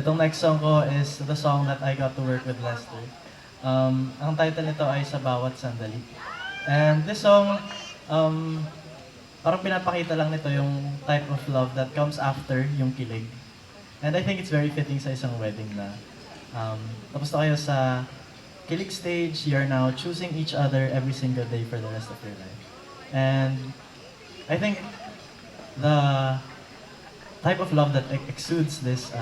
Itong next song ko is the song that I got to work with Lester. Ang title nito ay Sa Bawat Sandali. And this song, parang pinapakita lang nito yung type of love that comes after yung kilig. And I think it's very fitting sa isang wedding na tapos na kayo sa kilig stage, you're now choosing each other every single day for the rest of your life. And I think the type of love that exudes this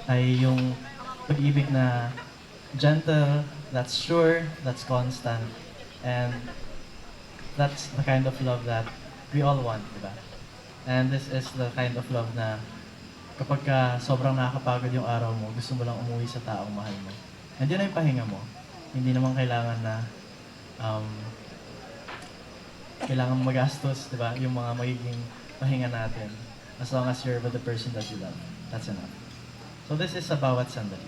ay yung pag-ibig na gentle, that's sure, that's constant, and that's the kind of love that we all want, diba? And this is the kind of love na kapag sobrang nakakapagod yung araw mo, gusto mo lang umuwi sa taong mahal mo. And yun ay pahinga mo. Hindi naman kailangan na kailangan magastos, diba? Yung mga magiging pahinga natin. As long as you're with the person that you love. That's enough. So this is Sa Bawat Sandali.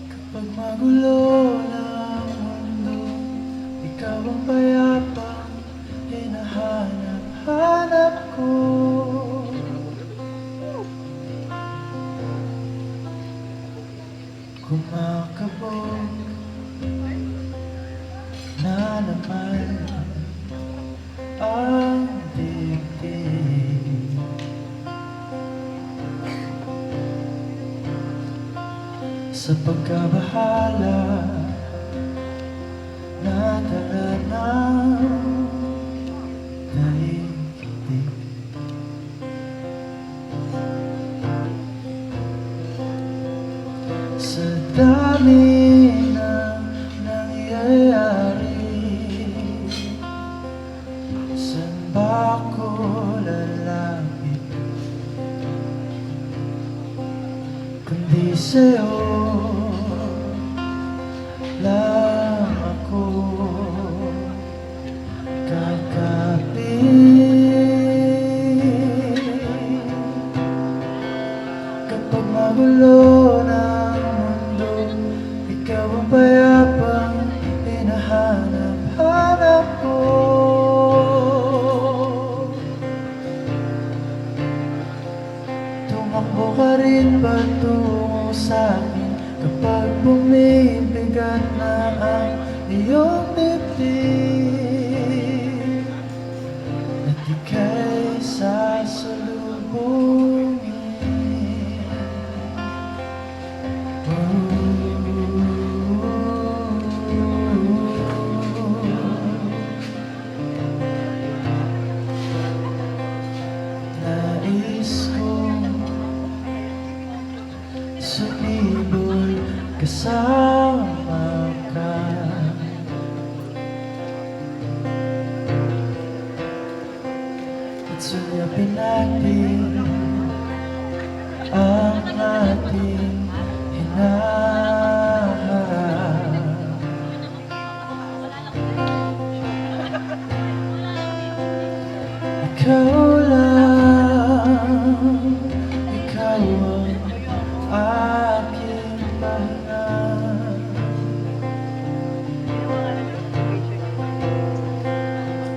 Kapag magulo ng mundo, ikaw ang payapang hinahanap-hanap ko. Kumakabog na naman ang dibdib. Sa pagkabahala na dala ng daigdig. Sa dami ng nangyayari, saan ba ko lalapit kundi sa'yo lang ako kakapit. Kapag magulo ng mundo, ikaw ang payapang hinahanap-hanap ko. Tumakbo ka rin ba tungo sa'kin kapag bumibigat na ang iyong dibdib at ika'y sasalubungin? Nais kong sumibol kasama ka, at sulyapin natin ang ating hinaharap. Ikaw lang, ikaw ang aking pahinga.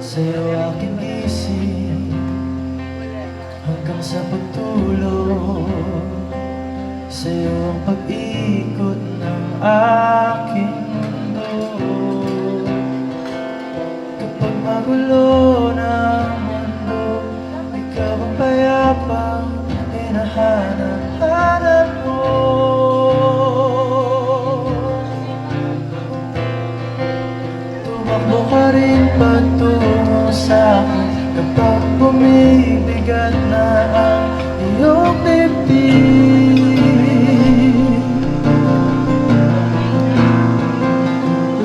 Sa'yo aking gising hanggang sa pagtulog. Sa'yo ang pag-ikot ng aking mundo. Kapag magulo ng mundo, ikaw ang payapang hinahanap-hanap ko. Tumakbo ka rin patungo sa'kin kapag bumibigat na ang iyong dibdib.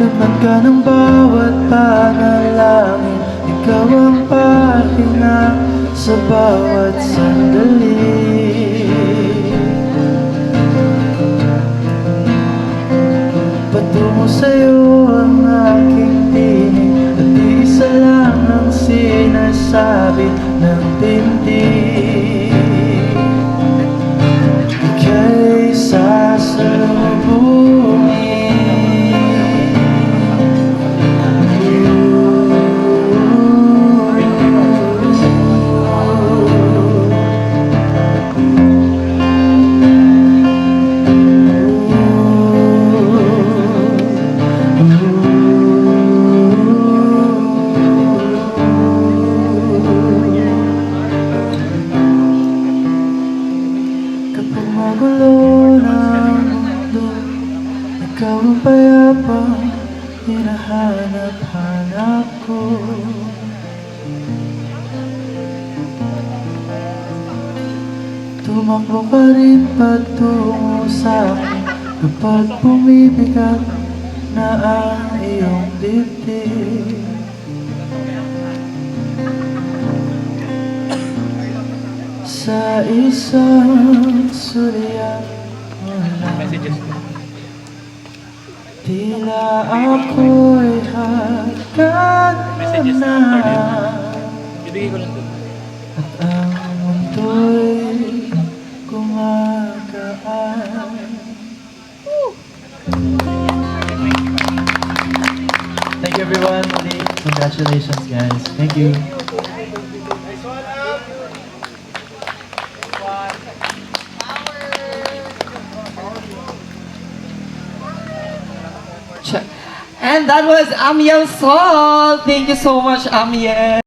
Laman ka ng bawat panalangin, ikaw ang pahinga sa bawat sandali. Patungo sa'yo ang aking tinig, at isa lang ang sinasabi ng dibdib. Ika'y sasalubungin. hanap-hanap ko. Tumakbo ka rin patungo sa akin kapag bumibigat na ang iyong dibdib. Sa isang sulyap mo lang, tila ako'y hagkan na, at ang mundo'y gumagaan. Thank you everyone. Congratulations guys. Thank you. And that was Amiel Sol. Thank you so much, Amiel.